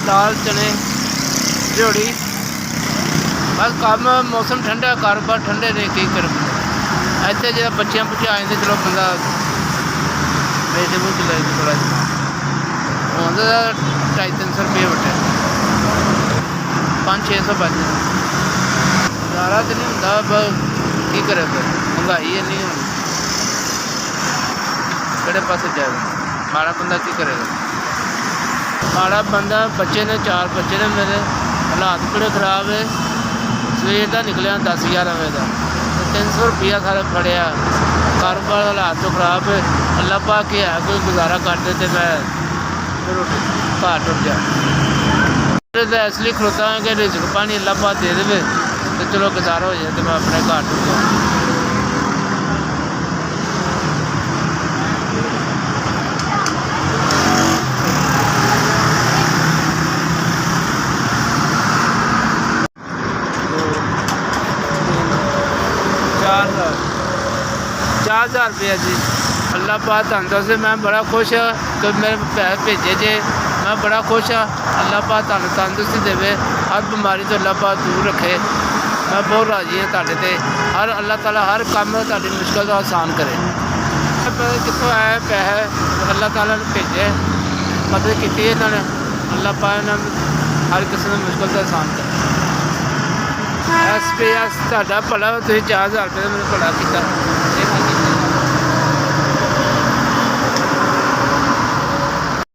दाल चने रियोड़ी। बस काम मौसम ठंडा, कारोबार ठंडे ने की कर इतने जो बच्चियाँ बुच्चे आ जाते चलो बंदा बेच बूच ले थोड़ा होंगे 250-300 रुपये बटे 500-600 बच गुजारा तो नहीं होंगे। की करे फिर महंगाई इन्नी होनी किहड़े पासे जाए माड़ा बंदा की करेगा। माड़ा बंदा बच्चे ने 4 बच्चे ने मेरे हालात बड़े खराब है। सवेर का निकलिया 10-11 बजे का 300 रुपया सारा फड़िया। कारोबार हालात तो खराब है। अल्लाह पा के है कोई गुजारा कर दे तो मैं घर टुट जा इसलिए खड़ोता है कि रिजक पानी अल्लाह पा दे दे तो चलो गुजारा हो जाए तो मैं अपने घर टुट जाऊँ। 4,000 रुपया जी। अल्लाह पाक धन से मैं बड़ा खुश हाँ कि मेरे पैसे भेजे जे मैं बड़ा खुश हाँ। अल्लाह पाक धन तंदुरुस्ती देवे, हर बीमारी तो अल्लाह पाक दूर रखे। मैं बहुत राजी हाँ तुहाडे ते। हर अल्लाह ताला हर काम तुहाडी मुश्किल को आसान करे। कितों आए पैसे अल्लाह ताला ने भेजे मदद की इन्होंने। अल्लाह पाक ने हर किसी ने मुश्किल को आसान करे। एस पी एस तुहाडा भला, तुसीं 4,000 रुपये मैंने भला किया।